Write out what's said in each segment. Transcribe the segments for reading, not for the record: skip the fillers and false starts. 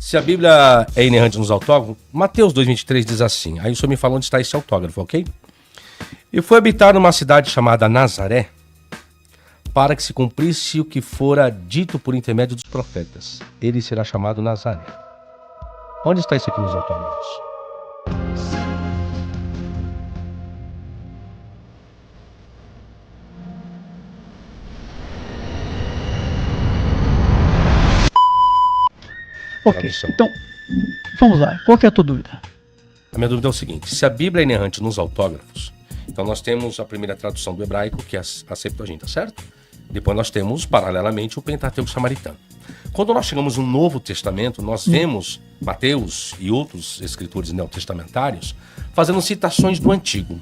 Se a Bíblia é inerrante nos autógrafos, Mateus 2,23 diz assim. Aí o senhor me falou onde está esse autógrafo, ok? E foi habitar numa cidade chamada Nazaré, para que se cumprisse o que fora dito por intermédio dos profetas. Ele será chamado Nazaré. Onde está isso aqui nos autógrafos? Ok, então, vamos lá. Qual que é a tua dúvida? A minha dúvida é o seguinte, se a Bíblia é inerrante nos autógrafos, então nós temos a primeira tradução do hebraico, que é a Septuaginta, certo? Depois nós temos, paralelamente, o Pentateuco samaritano. Quando nós chegamos no Novo Testamento, nós vemos Mateus e outros escritores neotestamentários fazendo citações do Antigo.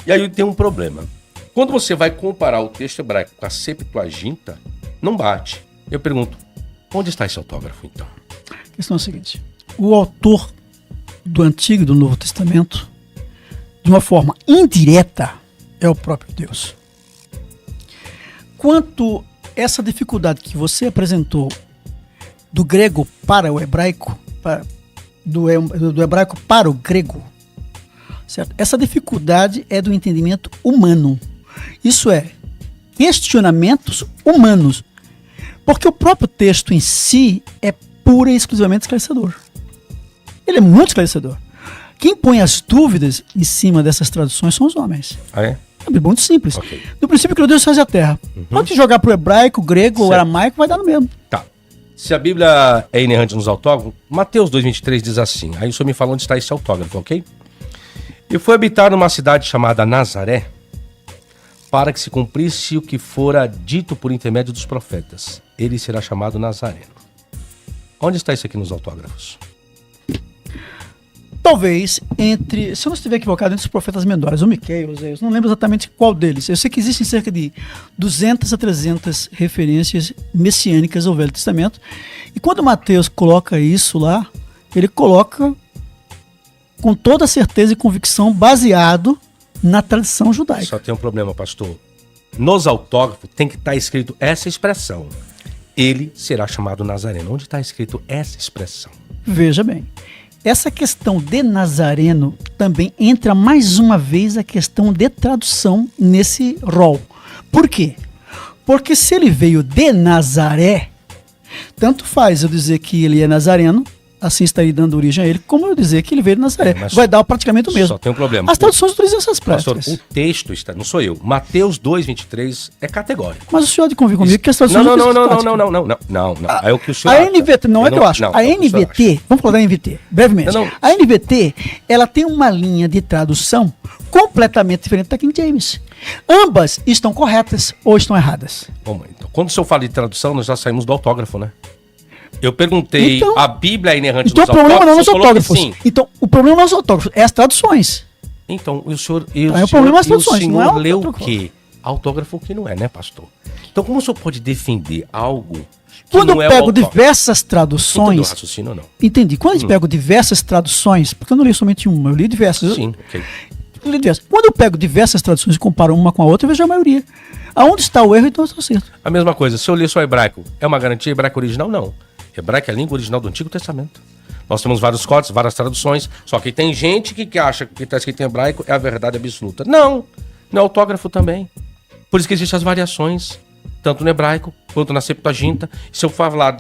E aí tem um problema. Quando você vai comparar o texto hebraico com a Septuaginta, não bate. Eu pergunto, onde está esse autógrafo, então? A questão é a seguinte. O autor do Antigo e do Novo Testamento, de uma forma indireta, é o próprio Deus. Quanto essa dificuldade que você apresentou do grego para o hebraico, do hebraico para o grego, certo? Essa dificuldade é do entendimento humano. Isso é, questionamentos humanos. Porque o próprio texto em si é pura e exclusivamente esclarecedor. Ele é muito esclarecedor. Quem põe as dúvidas em cima dessas traduções são os homens. Ah, é? É muito simples. Okay. No princípio que Deus faz a terra. Pode jogar para o hebraico, grego ou aramaico, vai dar no mesmo. Tá. Se a Bíblia é inerrante nos autógrafos, Mateus 2,23 diz assim. Aí o senhor me falou onde está esse autógrafo, ok? E foi habitar numa cidade chamada Nazaré, para que se cumprisse o que fora dito por intermédio dos profetas. Ele será chamado Nazareno. Onde está isso aqui nos autógrafos? Talvez entre, se eu não estiver equivocado, entre os profetas menores, o Miqueias, eu não lembro exatamente qual deles. Eu sei que existem cerca de 200 a 300 referências messiânicas ao Velho Testamento. E quando Mateus coloca isso lá, ele coloca com toda certeza e convicção baseado na tradição judaica. Só tem um problema, pastor. Nos autógrafos tem que estar escrito essa expressão. Ele será chamado Nazareno. Onde está escrito essa expressão? Veja bem. Essa questão de Nazareno também entra mais uma vez a questão de tradução nesse rol. Por quê? Porque se ele veio de Nazaré, tanto faz eu dizer que ele é nazareno, assim estaria dando origem a ele, como eu dizer que ele veio de Nazaré. Vai dar praticamente o mesmo. Só tem um problema. As traduções utilizam essas práticas. Pastor, o texto está, não sou eu, Mateus 2,23 é categórico. Mas o senhor há de convir comigo que as traduções não. Não. É o que o senhor A NVT, não é que eu acho. A NVT, vamos falar da NVT, brevemente. A NVT, ela tem uma linha de tradução completamente diferente da King James. Ambas estão corretas ou estão erradas. Bom, então, quando o senhor fala de tradução, nós já saímos do autógrafo, né? Eu perguntei, então, a Bíblia é inerrante então nos autógrafos? Então o problema não é os autógrafos. Então o problema não é os autógrafos, é as traduções. Então, o senhor leu o quê? Autógrafo que não é, né, pastor? Então como o senhor pode defender algo que quando não é eu pego diversas traduções... Entendeu o raciocínio ou não? Entendi. Quando eu pego diversas traduções, porque eu não li somente uma, eu li diversas. Sim, ok. Eu li diversas. Quando eu pego diversas traduções e comparo uma com a outra, eu vejo a maioria. Aonde está o erro, então eu estou certo. A mesma coisa, se eu ler só hebraico, é uma garantia hebraico original? Não. Hebraico é a língua original do Antigo Testamento. Nós temos vários códigos, várias traduções, só que tem gente que acha que está escrito em hebraico é a verdade absoluta. Não é autógrafo também. Por isso que existem as variações, tanto no hebraico quanto na Septuaginta. Se eu falar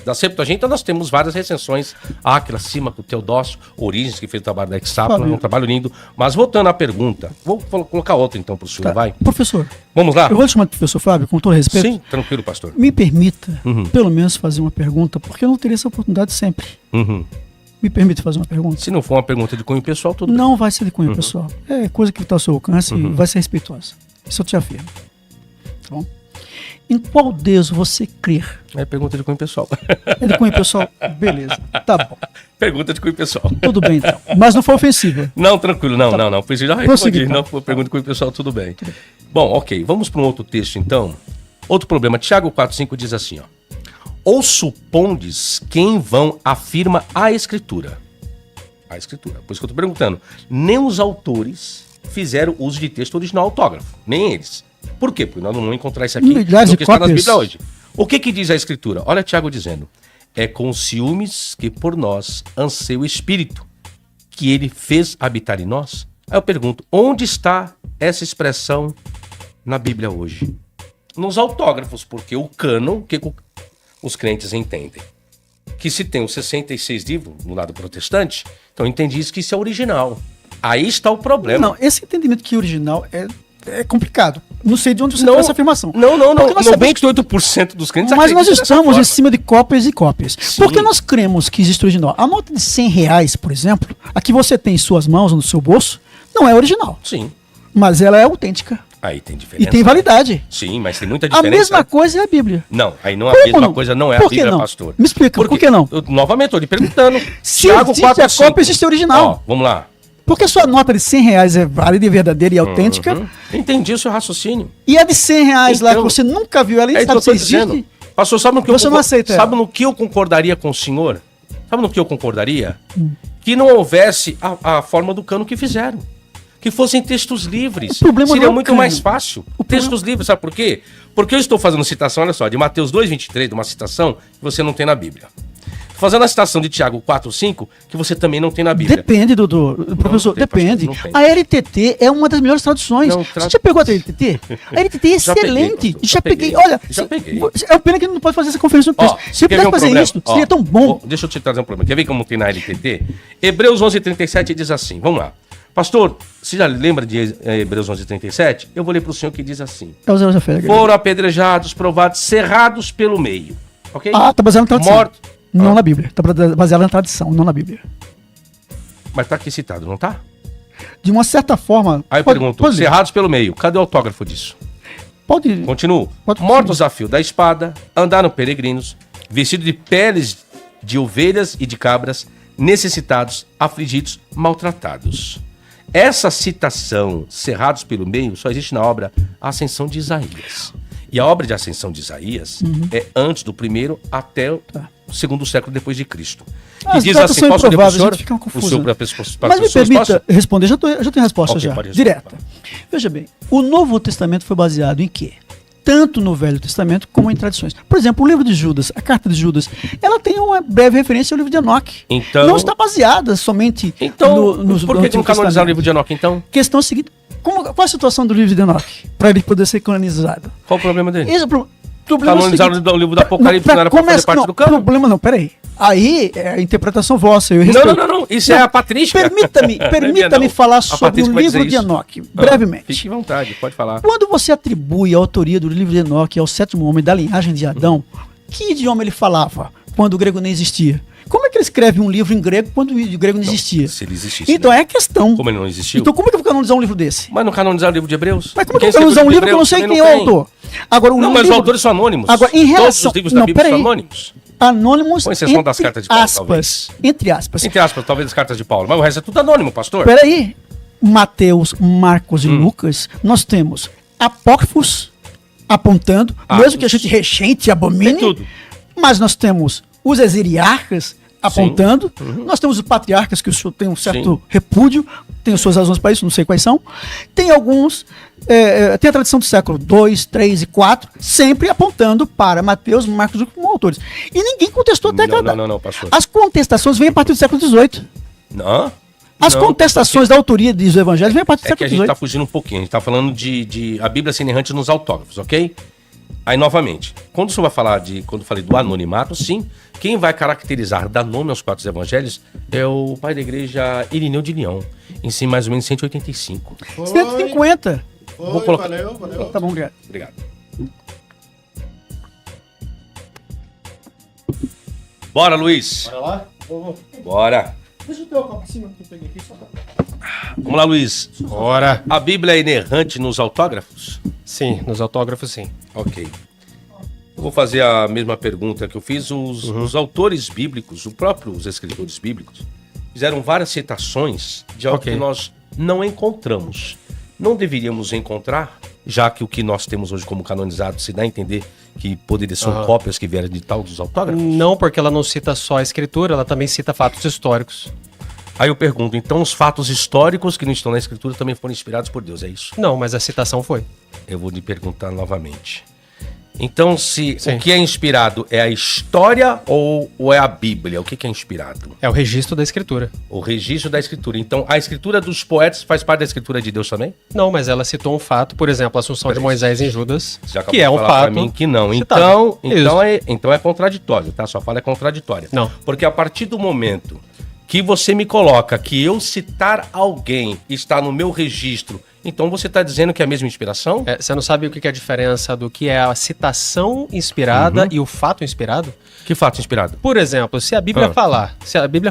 da Septuaginta, nós temos várias recensões. Áquila, Símaco, Teodócio, Orígenes, que fez o trabalho da Exápla, um trabalho lindo. Mas voltando à pergunta, vou colocar outra então para o senhor, vai. Professor, vamos lá? Eu vou te chamar de professor Fábio, com todo respeito. Sim, tranquilo, pastor. Me permita, pelo menos, fazer uma pergunta, porque eu não teria essa oportunidade sempre. Me permite fazer uma pergunta? Se não for uma pergunta de cunho pessoal, tudo não bem. Vai ser de cunho pessoal. É coisa que está ao seu alcance e vai ser respeitosa. Isso eu te afirmo. Tá bom? Em qual Deus você crer? É pergunta de cunho pessoal. É de cunho pessoal? Beleza, tá bom. Pergunta de cunho pessoal. Tudo bem, então. Mas não foi ofensiva. Não, tranquilo, não. Por isso já respondi. Não foi pergunta de cunho pessoal, tudo bem. Bom, ok. Vamos para um outro texto, então. Outro problema. Tiago 4,5 diz assim, ó. Ou supondes que em vão afirma a Escritura. A Escritura. Por isso que eu estou perguntando. Nem os autores fizeram uso de texto original autógrafo. Nem eles. Por quê? Porque nós não vamos encontrar isso aqui no que está na Bíblia hoje. O que diz a Escritura? Olha Tiago dizendo. é com ciúmes que por nós anseia o Espírito, que ele fez habitar em nós. Aí eu pergunto, onde está essa expressão na Bíblia hoje? Nos autógrafos, porque o cânon, o que os crentes entendem? Que se tem os 66 livros no lado protestante, então entendi isso, que isso é original. Aí está o problema. Não, esse entendimento que original é complicado. Não sei de onde você tirou essa afirmação. Não. Porque nós sabemos 98% dos crentes Mas nós acreditam estamos dessa em forma. cima de cópias e cópias. Sim. Porque nós cremos que existe original. A nota de R$100, por exemplo, a que você tem em suas mãos, no seu bolso, não é original. Sim. Mas ela é autêntica. Aí tem diferença. E tem validade. Sim, mas tem muita A diferença. mesma coisa é a Bíblia. Não, aí não, a Como mesma não? coisa não é a Por que Bíblia, não? pastor. Me explica, por que não? Eu, novamente, estou lhe perguntando. Se Tiago existe 4, a cópia, existe a original. Ó, vamos lá. Porque a sua nota de R$100 é válida e verdadeira e autêntica. Uhum. Entendi o seu raciocínio. E a de R$100 lá que Então, você nunca viu ela, É e isso que sabe eu se tô existe. dizendo. Pastor, sabe no que Você não aceita sabe ela. no que eu concordaria com o senhor? Sabe no que eu concordaria? Que não houvesse a forma do cano que fizeram. Que fossem textos livres. O problema Seria não é o muito cano. mais fácil. Textos livres, sabe por quê? Porque eu estou fazendo citação, olha só, de Mateus 2,23, de uma citação que você não tem na Bíblia. Fazendo a citação de Tiago 4,5, que você também não tem na Bíblia. Depende, professor, tem, depende. pastor, não tem. A LTT é uma das melhores traduções. Não, Você já pegou a LTT? A LTT é Já peguei, excelente. pastor, já peguei. peguei. Olha, Já peguei. é pena que ele não pode fazer essa conferência no texto. Se eu quer ver pudesse fazer problema? isso, seria tão bom. Deixa eu te trazer um problema. Quer ver como tem na LTT? Hebreus 11:37 diz assim, vamos lá. Pastor, você já lembra de Hebreus 11:37? Eu vou ler para o senhor que diz assim. É o Zé Fera. Foram apedrejados, provados, cerrados pelo meio. Ok? Ah, tá baseado na tradição. Morto. Não na Bíblia. Tá baseado na tradição, não na Bíblia. Mas tá aqui citado, não tá? De uma certa forma. Aí eu pode- pergunto, pode ler. cerrados pelo meio. Cadê o autógrafo disso? Pode. Continuo. Pode Mortos a fio da espada, andaram peregrinos, vestidos de peles de ovelhas e de cabras, necessitados, afligidos, maltratados. Essa citação, cerrados pelo meio, só existe na obra Ascensão de Isaías. E a obra de Ascensão de Isaías é antes do primeiro até o segundo século depois de Cristo. As E diz datas assim, são posso ler para o improváveis, a senhor? gente fica confuso, O senhor né? para Mas me pessoas, permita posso? responder, já tenho a resposta Ok, já, pode responder. direta. Veja bem, o Novo Testamento foi baseado em quê? Tanto no Velho Testamento como em tradições. Por exemplo, o livro de Judas, a carta de Judas, ela tem uma breve referência ao livro de Enoque. Então- Não está baseada somente Então, no por que não canonizaram o livro de Enoque, então? Questão é a seguinte, qual a situação do livro de Enoque para ele poder ser canonizado? Qual o problema dele? Esse é o problema. Canonizaram o livro do Apocalipse, não era para fazer parte do cânon? Problema não, peraí. Aí é a interpretação vossa, eu Não, respeito. não. Isso é a patrística. Permita-me falar A sobre o patrística vai dizer livro de isso. Enoque, Ah, brevemente. Fique à vontade, pode falar. Quando você atribui a autoria do livro de Enoque ao sétimo homem da linhagem de Adão, que idioma ele falava quando o grego nem existia? Como é que ele escreve um livro em grego quando o grego não existia? Se ele existisse. Então né? é a questão. Como ele não existiu. Então como é que eu vou canonizar um livro desse? Mas não canonizaram o livro de Hebreus? Mas como é que Quem eu vou canonizar um escreveu livro que eu não sei também quem é o tem? autor? Agora, Não, mas os autores são anônimos. Agora, em relação... Todos os livros da não, Bíblia são peraí. anônimos. Anônimos, Com exceção das entre cartas de Paulo, aspas. talvez. Entre aspas. Entre aspas, talvez as cartas de Paulo. Mas o resto é tudo anônimo, pastor. Peraí. Mateus, Marcos e Lucas, nós temos apócrifos apontando, Atos. mesmo que a gente recheite e abomine, Tem tudo. mas nós temos os exiriarcas apontando, nós temos os patriarcas que o senhor tem um certo Sim. repúdio, tem as suas razões para isso, não sei quais são, tem alguns, tem a tradição do século 2, 3 e 4, sempre apontando para Mateus, Marcos e Lucas como autores. E ninguém contestou até aquela... Não, pastor. As contestações vêm a partir do século 18. Não. As Não, contestações da autoria dos evangelhos vêm a partir do É que a século gente XVIII. tá fugindo um pouquinho. A gente tá falando de a Bíblia ser inerrante nos autógrafos, ok? Aí, novamente, quando o senhor vai falar quando eu falei do anonimato, sim, quem vai caracterizar, dar nome aos 4 evangelhos é o pai da igreja Irineu de Leão, em si mais ou menos 185. 150. Vou colocar. Valeu. Tá bom, obrigado. Obrigado. Bora, Luiz. Bora lá? Bora. Deixa eu ter o copo acima que eu peguei aqui só pra... Vamos lá, Luiz. Bora. A Bíblia é inerrante nos autógrafos? Sim, nos autógrafos sim. Ok. Eu vou fazer a mesma pergunta que eu fiz. Os autores bíblicos, os escritores bíblicos, fizeram várias citações de algo Ok. que nós não encontramos. Não deveríamos encontrar, já que o que nós temos hoje como canonizado se dá a entender que poderia ser cópias que vieram de tal dos autógrafos? Não, porque ela não cita só a escritura, ela também cita fatos históricos. Aí eu pergunto, então os fatos históricos que não estão na escritura também foram inspirados por Deus, é isso? Não, mas a citação foi. Eu vou lhe perguntar novamente. Então, se Sim. o que é inspirado é a história ou é a Bíblia? O que é inspirado? É o registro da escritura. O registro da escritura. Então, a escritura dos poetas faz parte da escritura de Deus também? Não, mas ela citou um fato, por exemplo, a assunção de Peraí. Moisés em Judas, Você acabou que é de um falar pra fato. mim que não. citado. Então é contraditório, tá? Sua fala é contraditória. Não. Porque a partir do momento que você me coloca que eu citar alguém está no meu registro, então você está dizendo que é a mesma inspiração? Você não sabe o que é a diferença do que é a citação inspirada e o fato inspirado? Que fato inspirado? Por exemplo, se a Bíblia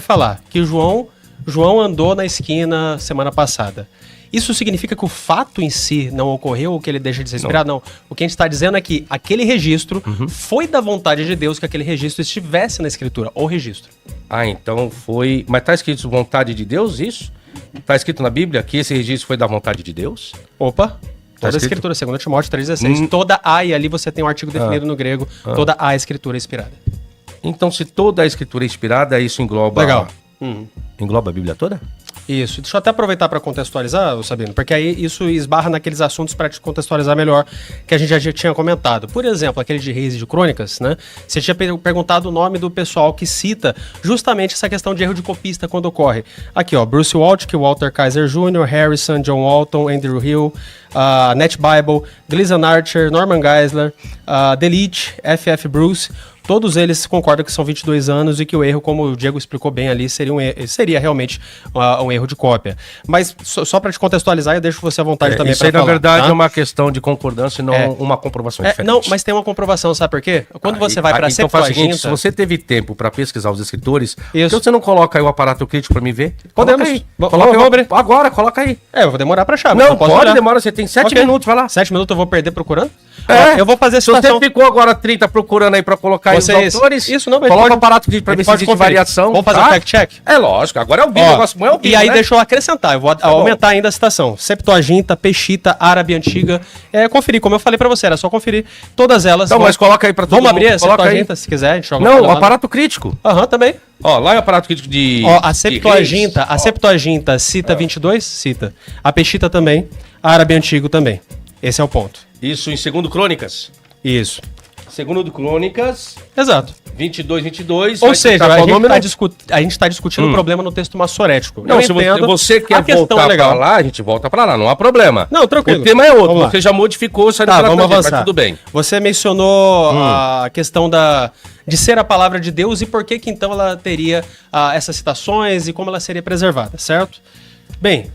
falar que João andou na esquina semana passada, isso significa que o fato em si não ocorreu ou que ele deixa de ser inspirado? Não. O que a gente está dizendo é que aquele registro foi da vontade de Deus que aquele registro estivesse na escritura, ou registro. Ah, então foi... Mas está escrito vontade de Deus, isso? Está escrito na Bíblia que esse registro foi da vontade de Deus? Opa! Toda a escrito? escritura, 2 Timóteo 3,16. Toda a, e ali você tem um artigo definido no grego, toda a escritura é inspirada. Então, se toda a escritura é inspirada, isso engloba... Legal. Engloba a Bíblia toda? Isso. Deixa eu até aproveitar para contextualizar, Sabino, porque aí isso esbarra naqueles assuntos para te contextualizar melhor que a gente já tinha comentado. Por exemplo, aquele de Reis e de Crônicas, né? Você tinha perguntado o nome do pessoal que cita justamente essa questão de erro de copista quando ocorre. Aqui, ó, Bruce Waltke, Walter Kaiser Jr., Harrison, John Walton, Andrew Hill, Net Bible, Gleason Archer, Norman Geisler, Delete, F.F. Bruce. Todos eles concordam que são 22 anos e que o erro, como o Diego explicou bem ali, seria realmente um erro de cópia. Mas só para te contextualizar, eu deixo você à vontade também para falar. Isso aí, na verdade, tá? é uma questão de concordância e não uma comprovação diferente. Não, mas tem uma comprovação, sabe por quê? Quando você vai para a então faz o Septuaginta... seguinte, se você teve tempo para pesquisar os escritores, por Isso. que você não coloca aí o aparato crítico para me ver? Podemos. Coloca aí. Vamos Coloca aí. abrir. Agora, coloca aí. Eu vou demorar para achar. Não, posso pode olhar. demorar, você tem 7 Ok. minutos, vai lá. 7 minutos eu vou perder procurando? Ó, eu vou fazer a Se você citação. ficou agora 30 procurando aí para colocar aí os autores, Isso não, mas coloca pode- o aparato crítico para a ver gente se pode existe conferir. variação. Vamos fazer tá? um fact-check? É lógico, agora é o Bíblia, Ó, o negócio não é o Bíblia, e aí né? deixa eu acrescentar, eu vou aumentar ainda a citação. Septuaginta, Peshitta, Árabe Antiga. Conferir, como eu falei pra você, era só conferir todas elas. Então, mas coloca aí para todo Vamos mundo. abrir a Coloca aí. Septuaginta, se quiser, a gente joga Não, pra o lá. aparato crítico. Aham, também. Ó, lá é o aparato crítico de... Ó, a de Septuaginta, Reis. a Septuaginta cita 22? Cita. A Peshitta também, Árabe Antigo também. Esse é o ponto. Isso em 2 Crônicas. Isso. 2 Crônicas, Exato. 22. Ou vai seja, citar a qual gente, nome, tá não? a gente tá discutindo o problema no texto massorético. Não, Eu se entendo, você quer a questão voltar é legal. pra lá, a gente volta pra lá, não há problema. Não, tranquilo. O tema é outro, Vamos lá. você já modificou, saiu Tá, pela vamos tangente, mas avançar. tudo bem. Você mencionou a questão de ser a palavra de Deus e por que que então ela teria essas citações e como ela seria preservada, certo? Bem,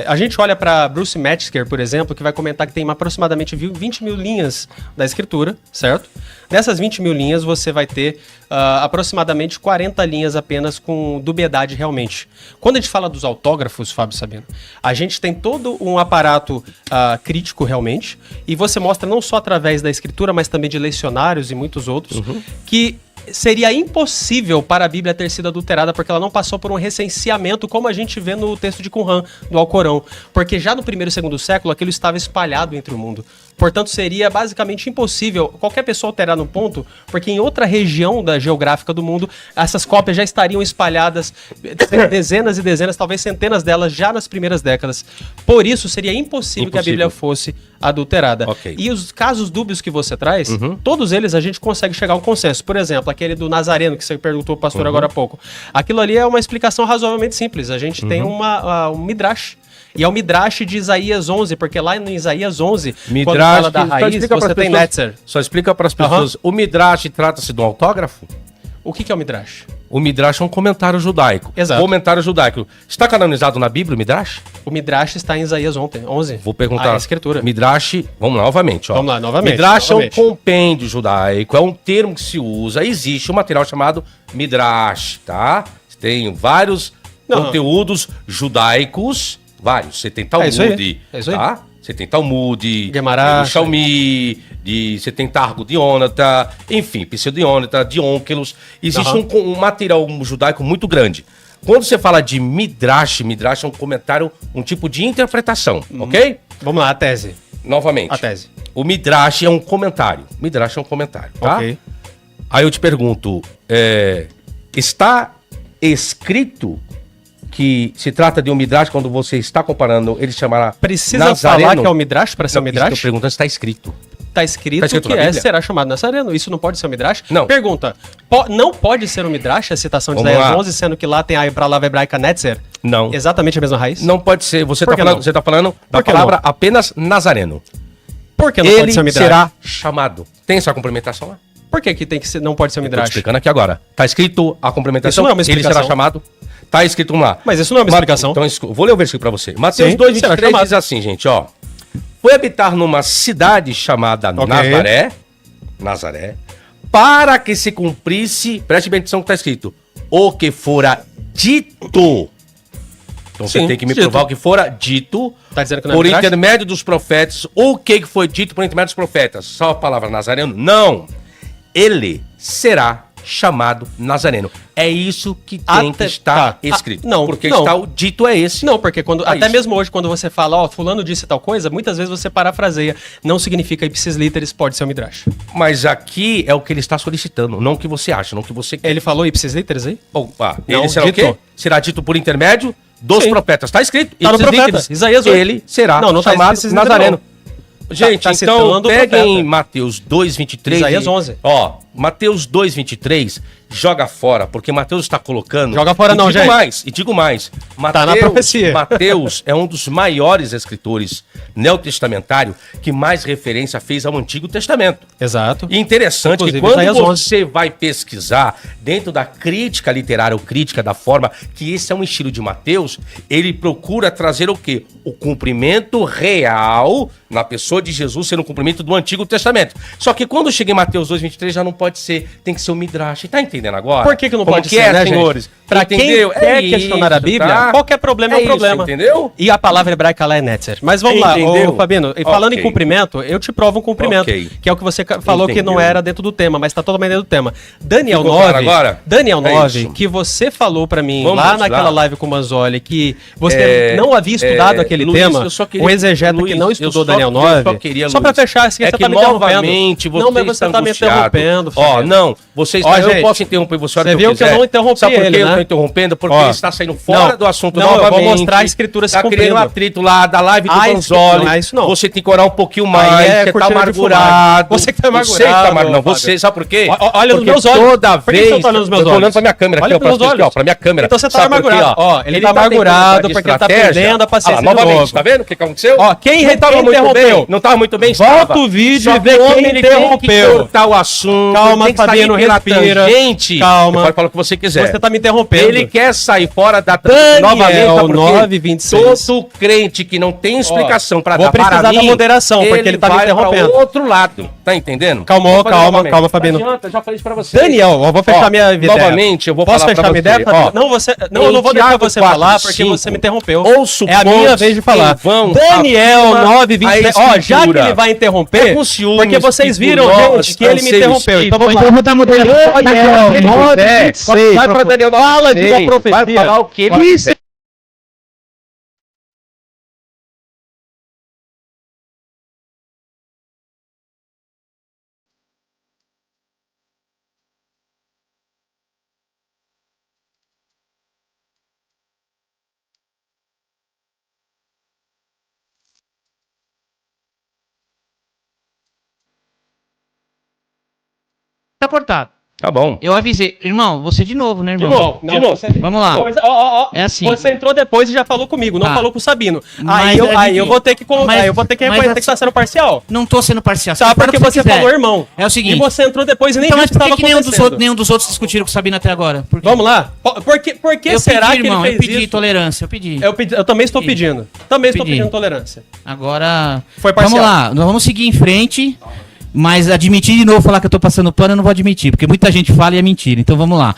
a gente olha para Bruce Metzger, por exemplo, que vai comentar que tem aproximadamente 20 mil linhas da escritura, certo? Dessas 20 mil linhas, você vai ter aproximadamente 40 linhas apenas com dubiedade realmente. Quando a gente fala dos autógrafos, Fábio Sabino, a gente tem todo um aparato crítico realmente, e você mostra não só através da escritura, mas também de lecionários e muitos outros, que seria impossível para a Bíblia ter sido adulterada porque ela não passou por um recenseamento como a gente vê no texto de Qumran, do Alcorão. Porque já no 1º e 2º século aquilo estava espalhado entre o mundo. Portanto, seria basicamente impossível qualquer pessoa alterar no ponto, porque em outra região geográfica do mundo, essas cópias já estariam espalhadas, dezenas e dezenas, talvez centenas delas, já nas primeiras décadas. Por isso, seria impossível que a Bíblia fosse adulterada. Ok. E os casos dúbios que você traz, todos eles a gente consegue chegar a um consenso. Por exemplo, aquele do Nazareno, que você perguntou ao pastor agora há pouco. Aquilo ali é uma explicação razoavelmente simples. A gente tem um Midrash. E é o Midrash de Isaías 11, porque lá em Isaías 11, quando fala da raiz, você tem Netzer. Só explica para as pessoas, o Midrash trata-se de um autógrafo? O que é o Midrash? O Midrash é um comentário judaico. Exato. Comentário judaico. Está canonizado na Bíblia o Midrash? O Midrash está em Isaías 11. Vou perguntar. A escritura. Midrash, vamos lá, novamente. Ó. Vamos lá, novamente, Midrash novamente. é um compêndio judaico, é um termo que se usa. Existe um material chamado Midrash, tá? Tem vários conteúdos judaicos, vários. Você tem Talmud, É isso aí. tá? Você tem Talmud, Gemara, Yerushalmi, você tem Targo de Ônata, enfim, Pseudionata, de Onkelos. Existe um material judaico muito grande. Quando você fala de Midrash, Midrash é um comentário, um tipo de interpretação, ok? Vamos lá, a tese. Novamente. A tese. O Midrash é um comentário. Midrash é um comentário, tá? Ok. Aí eu te pergunto, está escrito que se trata de um Midrash quando você está comparando, ele chamará Precisa Nazareno? falar que é o Midrash para ser o Não, isso que eu Midrash? tô perguntando se está escrito. tá escrito Tá escrito que na Bíblia? será chamado Nazareno. Isso não pode ser um midrash? Não. Pergunta, não pode ser um midrash a citação de Vamos Isaías lá. 11, sendo que lá tem a palavra hebraica netzer? Não. Exatamente a mesma raiz? Não pode ser. Você Por tá que falando, não? você tá falando da Por que palavra não? apenas Nazareno. Por que não Ele pode ser um midrash? será chamado. Tem essa complementação lá? Por que tem que ser, não pode ser um Tô te midrash? explicando aqui agora. Tá escrito a complementação. Isso não é uma Ele explicação. será chamado. Tá escrito lá. Mas isso não é uma explicação. Então, vou ler o versículo pra você. Mateus Sim, 2, será 23 chamado. diz assim, gente, ó. Foi habitar numa cidade chamada Ok. Nazaré, para que se cumprisse, preste bem atenção que tá escrito, o que fora dito. Então Sim, você tem que me dito. provar o que fora dito Tá dizendo que não é por midrash? intermédio dos profetas. O que foi dito por intermédio dos profetas? Só a palavra Nazareno? Não. Ele será chamado Nazareno. É isso que tem que estar tá. escrito. Não, porque não. está o dito é esse. Não, porque quando É até isso. mesmo hoje, quando você fala, ó, fulano disse tal coisa, muitas vezes você parafraseia. Não significa ipsis literis, pode ser um midrash. Mas aqui é o que ele está solicitando, não o que você acha, não o que você quer. Ele falou ipsis literis aí? Opa, Não, ele será dito. o quê? Será dito por intermédio dos Sim. profetas. Está escrito. Tá no Ipsis profeta, literis. Isaías 8. Ele será Não, não tá chamado ipsis literis, Nazareno. não. Gente, Tá então citando o peguem profeta. Mateus 2:23. Isaías 11. Ó, Mateus 2:23 joga fora, porque Mateus está colocando. Joga fora não, gente. E digo mais. Mateus, Tá na profecia. Mateus é um dos maiores escritores neotestamentários que mais referência fez ao Antigo Testamento. Exato. E interessante Inclusive, que quando Isaías 11. você vai pesquisar dentro da crítica literária ou crítica da forma que esse é um estilo de Mateus, ele procura trazer o quê? O cumprimento real na pessoa de Jesus sendo o cumprimento do Antigo Testamento. Só que quando chega em Mateus 2:23 já não pode ser, tem que ser um midrash. Tá entendendo agora? Por que não Como pode que ser, é, né, senhores? gente? Pra Entendeu? quem quer É questionar a isso, Bíblia, tá? qualquer problema é um isso, problema. entendeu? E a palavra hebraica lá é netzer. Mas vamos lá, Entendeu? ô, Fabino, e falando Ok. em cumprimento, eu te provo um cumprimento, Ok. que é o que você falou que não Entendeu. era dentro do tema, mas tá totalmente dentro do tema. Daniel Ficou 9, claro agora? Daniel É 9, isso. que você falou pra mim Vamos lá lá. naquela live com o Manzoli, que você É, não havia estudado aquele Luiz, tema, eu só queria- o exegeta Luiz, que não eu estudou só- Daniel eu 9, só queria, só pra Luiz, fechar, você é tá que me interrompendo. novamente você Não, mas você está tá me angustiado. interrompendo, Ó, Fabiano. não, você está, Ó, eu gente, posso interromper você a hora você que viu eu que eu quiser. não interrompi Sabe por ele, que eu né? tô interrompendo? Porque Ó, ele está saindo fora não, do assunto não, eu vou novamente. mostrar a escritura se tá criando cumprindo. atrito lá da live do Ah, Manzoli. não é isso não. Você tem que orar um pouquinho Aí mais, é você tá cortina de amargurado. fumagem. Você que tá amargurado, Não, Fábio. você, sabe por quê? Olha nos Porque meus olhos. toda Por que vez... você tá olhando nos meus Eu tô olhando olhos? pra minha câmera Olha aqui, ó, pros pra, olhos. ó, pra minha câmera. Então você tá Sabe por quê, amargurado. Ó, ele tá tentando amargurado fazer porque ele tá estratégia. perdendo a paciência Ah lá, de novamente, novo. tá vendo o que aconteceu? Ó, quem não tava muito interrompeu? bem, não tava muito bem, Volta estava. o vídeo Só e vê que o quem homem, ele tem que interrompeu. cortar o assunto, Calma, tem que sair Fabiano, pela respira. tangente. Calma. Você pode falar o que você quiser. Você tá me interrompendo. Ele quer sair fora da Daniel novamente, sabe por quê? 9:26. Todo crente que não tem explicação pra vou dar para precisar da mim, moderação, porque ele tá me vai pra interrompendo. outro lado, tá entendendo? Calma, Vou fazer calma, novamente. calma, Fabiano. Não adianta, já falei isso pra você. Daniel, eu vou fechar Ó, minha ideia. novamente, eu vou Posso falar fechar pra minha você. ideia? Fabiano? Ó, Não, eu não vou deixar Tiago você 4, falar porque 5. você me interrompeu. Ouço É a minha pontos vez de falar. que vão Daniel afirma 9:23. a Ó, já que escritura. ele vai interromper, É com ciúmes porque vocês que viram, por nós gente, que ele me anseios interrompeu. Então vamos lá. Então vou dar moderação. Daniel 9:26. Vai pra Daniel, fala de uma profecia. Vai falar o que ele quiser. Tá cortado. Tá bom. Eu avisei. Irmão, você de novo, né, irmão? De novo. Vamos lá. Ó, É assim. Você entrou depois e já falou comigo, não Tá. falou com o Sabino. Mas Aí eu vou ter que mas- aí eu vou ter que mas reconhecer assim- que tá sendo parcial. Não tô sendo parcial. Sabe Fala o porque que você quiser. falou irmão. É o seguinte. E você entrou depois e nem Então, viu mas o que por estava que, acontecendo. nenhum dos outros discutiram com o Sabino até agora? Por quê? Vamos lá. Por que eu será pedi, que irmão, ele eu fez pedi isso? tolerância, eu pedi. Eu também estou Pedi. pedindo. Também estou Pedi. pedindo tolerância. Agora, Foi parcial. vamos lá, nós vamos seguir em frente, mas admitir de novo, falar que eu tô passando pano, eu não vou admitir, porque muita gente fala e é mentira. Então vamos lá.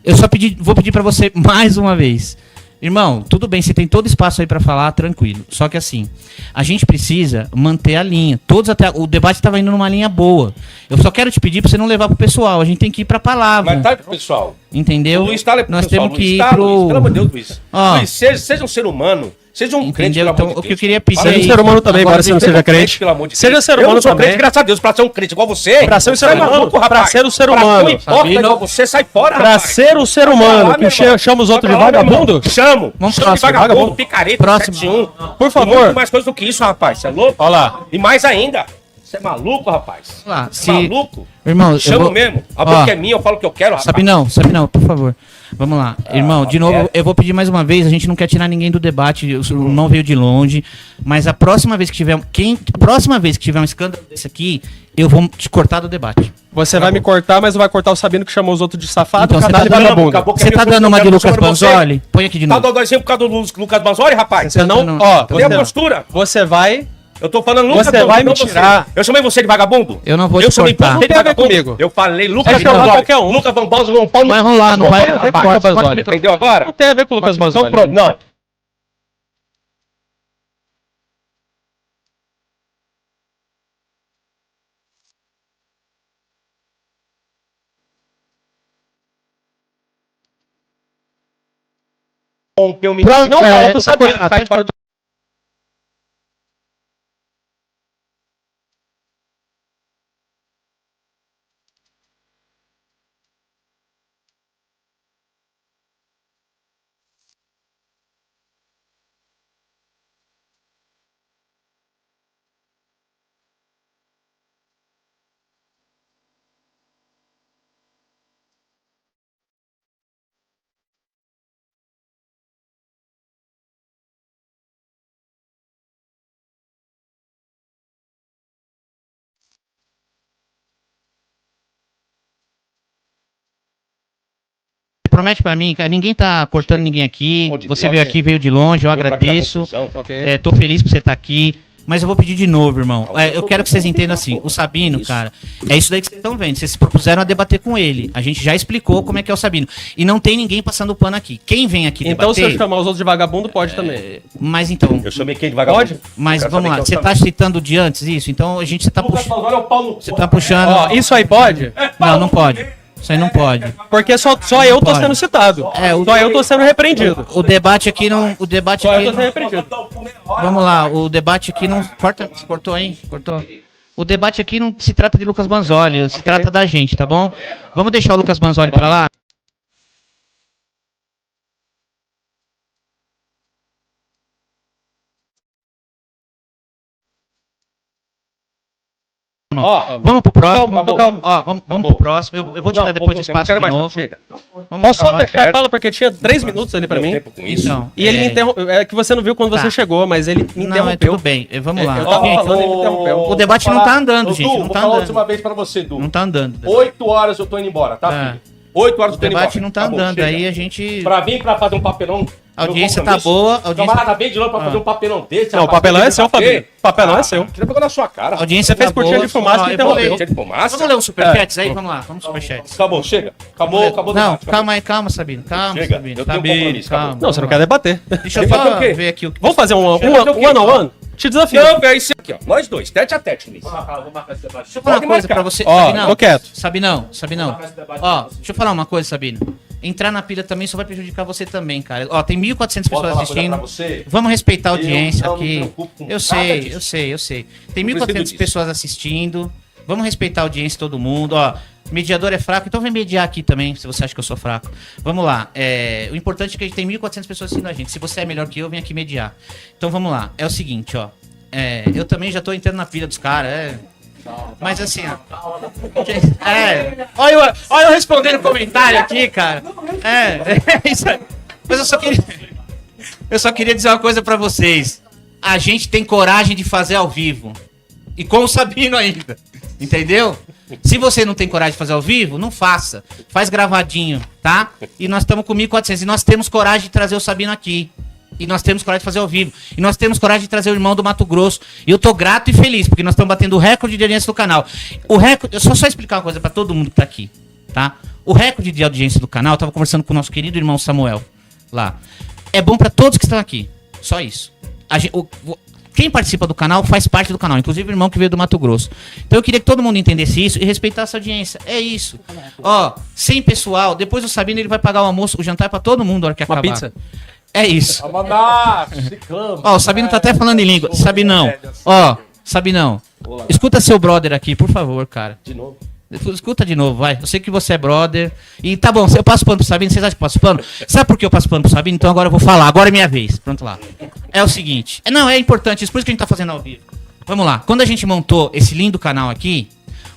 Eu só vou pedir pra você mais uma vez. Irmão, tudo bem, você tem todo espaço aí pra falar, tranquilo. Só que assim, a gente precisa manter a linha. O debate tava indo numa linha boa. Eu só quero te pedir pra você não levar pro pessoal. A gente tem que ir pra palavra. Mas tá, pessoal. Entendeu? O Luiz tá, Nós pessoal, temos que Luiz ir tá, pro. Luiz, pelo amor de Deus, Luiz. Ó. Luiz, seja um ser humano. Seja um crente, Entendeu? pelo Então, amor de o que Deus. eu queria pedir Para Seja de um ser humano também, Agora, embora você não seja crente. pelo amor de Deus. Seja ser Eu não humano sou também. crente, graças a Deus, pra ser um crente igual você. Pra ser um ser Sai humano, maluco, rapaz. pra ser um ser Pra humano. ser um hipócrita Sabino. igual você, sai fora, Pra rapaz. ser um ser Vai humano lá, que meu irmão. chama os outros de Vai pra lá, meu vagabundo? irmão. Chamo. Vamos Chamo de próximo, vagabundo, vagabundo. picareta, Próximo. 71. Por favor. Tem muito mais coisa do que isso, rapaz. Você é louco? Olha lá. E mais ainda. Você é maluco, rapaz? Vamos lá, Você é maluco? Irmão, eu Chamo vou... mesmo. A Ó, boca é minha, eu falo o que eu quero, rapaz. Sabinão, por favor. Vamos lá. Irmão, de novo, eu vou pedir mais uma vez, a gente não quer tirar ninguém do debate, o irmão veio de longe, mas a próxima vez que tiver um escândalo desse aqui, eu vou te cortar do debate. Você vai me cortar, mas não vai cortar o Sabino que chamou os outros de safado, Então, cadalho e você tá vagabundo. Acabou que Você a tá minha dando uma de eu Lucas quero você. Banzoli? Põe aqui de Tá novo. dando exemplo por causa do Lucas Banzoli, rapaz? Você não, não- ó, Tem a você, postura. você vai... Eu tô falando Lucas Você vai me não você. tirar. Eu chamei você de vagabundo? Eu não vou Eu te chamei cortar. você de Tem a ver vagabundo? comigo. Eu falei Lucas É chamar Banzoli. qualquer um. Lucas Banzoli, um pau no... Mas vamos lá, não vai. Lucas Banzoli. Entendeu agora? Não tem a ver com o Lucas Banzoli. Então pronto, não. Eu me... Pronto, não fala tá pro Sabino, cortado, sai fora do... Promete pra mim, cara, ninguém tá cortando ninguém aqui. Onde Você Deus, veio é. aqui, veio de longe, eu agradeço. Tô feliz por você estar aqui. Mas eu vou pedir de novo, irmão. Eu quero que vocês entendam assim. O Sabino, cara, é isso daí que vocês estão vendo. Vocês se propuseram a debater com ele. A gente já explicou como é que é o Sabino. E não tem ninguém passando pano aqui. Quem vem aqui Então, se eu debater... chamar os outros de vagabundo, pode também. Mas então... Eu chamei quem de vagabundo? Pode? Mas Eu quero vamos lá. saber Você quem é o tá citando de antes isso? Então a gente... Você tá, Lucas Banzoli é o pau no... você tá puxando... Ó, isso aí pode? Não, não pode. Isso aí não pode. Porque só eu tô Pode. sendo citado. É, o- Só eu tô sendo repreendido. O debate aqui não... O debate Só aqui... eu tô sendo repreendido. Vamos lá, o debate aqui não. Cortou aí? Cortou. O debate aqui não se trata de Lucas Banzoli, se trata da gente, tá bom? Vamos deixar o Lucas Banzoli pra lá? Ó, Vamos pro próximo. Calma. Ó, vamos pro próximo. Eu vou te dar depois de espaço de novo. Chega. Vamos Só deixar fala porque tinha 3 minutos ali pra Meu mim. tempo com isso. Então, E ele me interrompeu. É que você não viu quando Tá. você chegou, mas ele me Não, é interrompeu. tudo bem. Vamos lá. Eu tava Gente, falando, ele me interrompeu. O debate não tá andando, gente, não vou tá falar a andando. última vez pra você, Du. não tá andando. 8 horas eu tô indo embora, tá, Tá. filho? 8 horas O eu tô indo embora. debate não tá Acabou, andando. chega. Aí a gente. Pra vir pra fazer um papelão... A audiência meu tá compromisso, boa. A audiência, Camarada bem de longe pra fazer um papelão desse. Não, o rapaz, papelão é seu, bater. Fabinho. O papelão é seu. Tira pegou na sua cara. a audiência Você fez tá cortina boa. de fumaça Ó, e eu vou ler- interrompeu. Cheio de fumaça. Vamos ler os superchats aí? Vamos lá, vamos superchats. Acabou, chega. Acabou o Não, debate, calma aí, calma, Sabino. Calma, Chega, Sabino. eu tenho Sabino, compromisso, calma. acabou. Não, você não quer debater. Deixa eu Debater só o quê? ver aqui o que. Vamos fazer um Debater o quê? one-on-one? Te desafio. Não, velho, isso aqui, ó. Nós dois, tete a tete, Luiz. Deixa eu falar uma Pode coisa marcar. pra você. Ó, Sabinão, tô quieto. Sabinão. Ó, deixa eu falar uma coisa, Sabino. Entrar na pilha também só vai prejudicar você também, cara. Ó, tem 1.400 Posso pessoas falar uma coisa assistindo. pra você? Vamos respeitar a audiência Eu não me aqui. preocupo com Eu nada sei, disso. eu sei. Tem Não preciso 1.400 disso. pessoas assistindo. Vamos respeitar a audiência de todo mundo. Ó, mediador é fraco, então vem mediar aqui também, se você acha que eu sou fraco. Vamos lá. O importante é que a gente tem 1.400 pessoas assistindo a gente. Se você é melhor que eu, vem aqui mediar. Então vamos lá. É o seguinte, ó. Eu também já tô entrando na pilha dos caras, Mas assim, ó. Olha eu respondendo comentário aqui, cara. Isso aí. Mas eu só queria dizer uma coisa pra vocês. A gente tem coragem de fazer ao vivo. E com o Sabino ainda. Entendeu? Se você não tem coragem de fazer ao vivo, não faça. Faz gravadinho, tá? E nós estamos com 1.400. E nós temos coragem de trazer o Sabino aqui. E nós temos coragem de fazer ao vivo. E nós temos coragem de trazer o irmão do Mato Grosso. E eu tô grato e feliz, porque nós estamos batendo o recorde de audiência do canal. O recorde... Eu só explicar uma coisa pra todo mundo que tá aqui, tá? O recorde de audiência do canal, eu tava conversando com o nosso querido irmão Samuel, lá. É bom pra todos que estão aqui. Só isso. Quem participa do canal faz parte do canal, inclusive o irmão que veio do Mato Grosso. Então eu queria que todo mundo entendesse isso e respeitasse a audiência. É isso. Ó, sem pessoal, depois o Sabino ele vai pagar o almoço, o jantar pra todo mundo na hora que Uma acabar. pizza. É isso. Ciclano. Ó, o Sabino tá até falando em língua. Sabinão. Ó, Sabinão. Escuta seu brother aqui, por favor, cara. De novo. Escuta de novo, vai. Eu sei que você é brother. E tá bom, eu passo pano pro Sabino. Vocês acham que eu passo pano? Sabe por que eu passo pano pro Sabino? Então agora eu vou falar. Agora é minha vez. Pronto lá. É o seguinte. Não, é importante isso. Por isso que a gente tá fazendo ao vivo. Vamos lá. Quando a gente montou esse lindo canal aqui,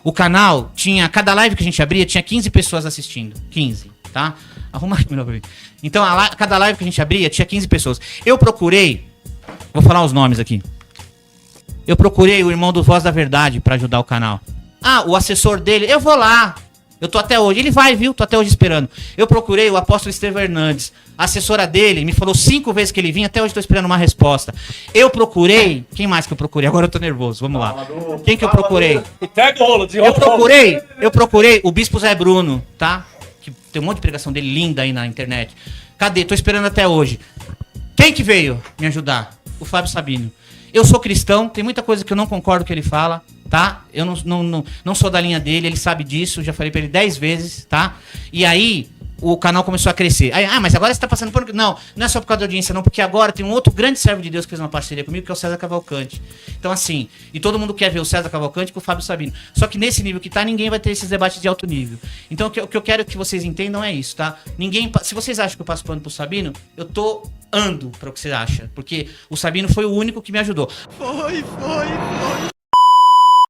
o canal tinha... Cada live que a gente abria tinha 15 pessoas assistindo. 15, tá? Arruma aqui melhor pra mim. Então, cada live que a gente abria tinha 15 pessoas. Eu procurei... Vou falar os nomes aqui. Eu procurei o irmão do Voz da Verdade pra ajudar o canal. Ah, o assessor dele... Eu vou lá. Eu tô até hoje. Ele vai, viu? Tô até hoje esperando. Eu procurei o apóstolo Estevão Hernandes. A assessora dele me falou 5 vezes que ele vinha. Até hoje tô esperando uma resposta. Eu procurei... Quem mais que eu procurei? Agora eu tô nervoso. Vamos lá. Quem que eu procurei? Pega o rolo, Eu procurei o Bispo Zé Bruno, tá? Que tem um monte de pregação dele linda aí na internet. Cadê? Tô esperando até hoje. Quem que veio me ajudar? O Fábio Sabino. Eu sou cristão, tem muita coisa que eu não concordo com o que ele fala, tá? Eu não sou da linha dele, ele sabe disso, já falei pra ele 10 vezes, tá? E aí, o canal começou a crescer. Aí, mas agora você tá passando por... Não é só por causa da audiência, não, porque agora tem um outro grande servo de Deus que fez uma parceria comigo, que é o César Cavalcante. Então, assim, e todo mundo quer ver o César Cavalcante com o Fábio Sabino. Só que nesse nível que tá, ninguém vai ter esses debates de alto nível. Então, o que eu quero que vocês entendam é isso, tá? Se vocês acham que eu passo pano pro Sabino, eu tô ando para o que você acha, porque o Sabino foi o único que me ajudou. Foi.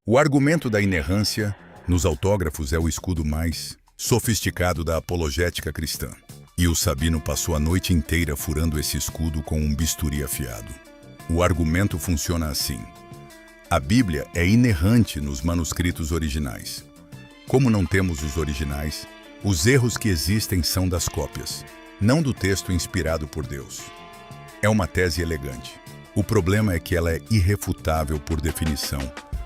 O argumento da inerrância nos autógrafos é o escudo mais sofisticado da apologética cristã. E o Sabino passou a noite inteira furando esse escudo com um bisturi afiado. O argumento funciona assim. A Bíblia é inerrante nos manuscritos originais. Como não temos os originais, os erros que existem são das cópias, não do texto inspirado por Deus. É uma tese elegante. O problema é que ela é irrefutável por definição.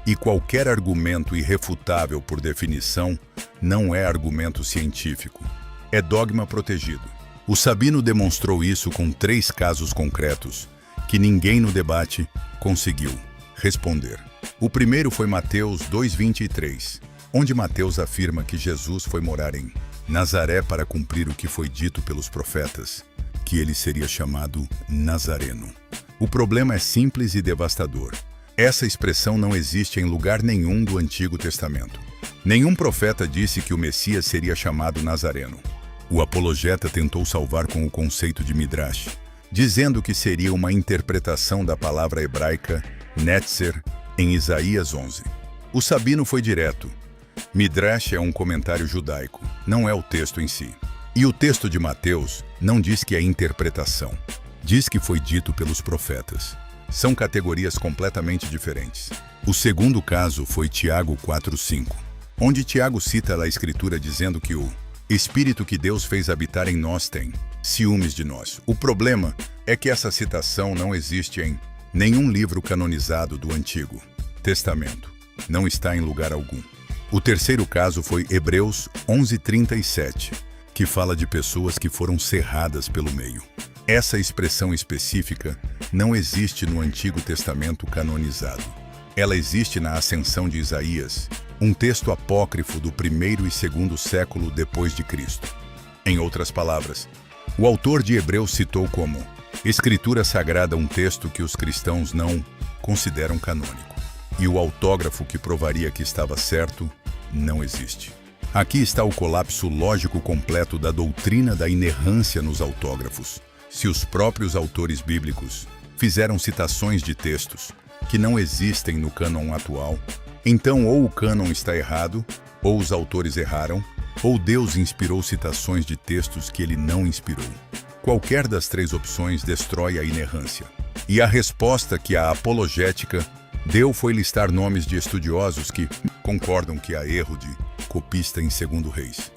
E qualquer argumento irrefutável por definição não é argumento científico. É dogma protegido. O Sabino demonstrou isso com 3 casos concretos que ninguém no debate conseguiu responder. O primeiro foi Mateus 2:23, onde Mateus afirma que Jesus foi morar em Nazaré para cumprir o que foi dito pelos profetas, que ele seria chamado Nazareno. O problema é simples e devastador. Essa expressão não existe em lugar nenhum do Antigo Testamento. Nenhum profeta disse que o Messias seria chamado Nazareno. O apologeta tentou salvar com o conceito de Midrash, dizendo que seria uma interpretação da palavra hebraica Netzer em Isaías 11. O Sabino foi direto. Midrash é um comentário judaico, não é o texto em si. E o texto de Mateus não diz que é interpretação, diz que foi dito pelos profetas. São categorias completamente diferentes. O segundo caso foi Tiago 4:5, onde Tiago cita a Escritura dizendo que o Espírito que Deus fez habitar em nós tem ciúmes de nós. O problema é que essa citação não existe em nenhum livro canonizado do Antigo Testamento. Não está em lugar algum. O terceiro caso foi Hebreus 11:37, que fala de pessoas que foram cerradas pelo meio. Essa expressão específica não existe no Antigo Testamento canonizado. Ela existe na Ascensão de Isaías, um texto apócrifo do 1º e 2º século depois de Cristo. Em outras palavras, o autor de Hebreus citou como Escritura Sagrada um texto que os cristãos não consideram canônico. E o autógrafo que provaria que estava certo não existe. Aqui está o colapso lógico completo da doutrina da inerrância nos autógrafos. Se os próprios autores bíblicos fizeram citações de textos que não existem no cânon atual, então ou o cânon está errado, ou os autores erraram, ou Deus inspirou citações de textos que ele não inspirou. Qualquer das 3 opções destrói a inerrância. E a resposta que a apologética deu foi listar nomes de estudiosos que concordam que há erro de copista em 2 Reis.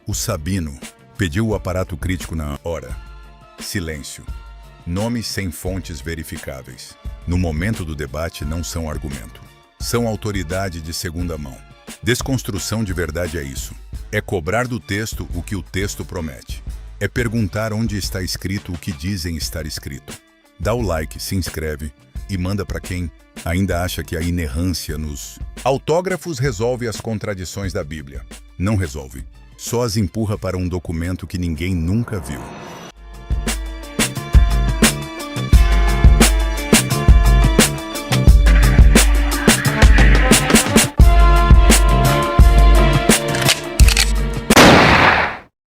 O Sabino pediu o aparato crítico na hora. Silêncio. Nomes sem fontes verificáveis. No momento do debate não são argumento. São autoridade de segunda mão. Desconstrução de verdade é isso. É cobrar do texto o que o texto promete. É perguntar onde está escrito o que dizem estar escrito. Dá o like, se inscreve e manda para quem ainda acha que a inerrância nos autógrafos resolve as contradições da Bíblia. Não resolve. Só as empurra para um documento que ninguém nunca viu.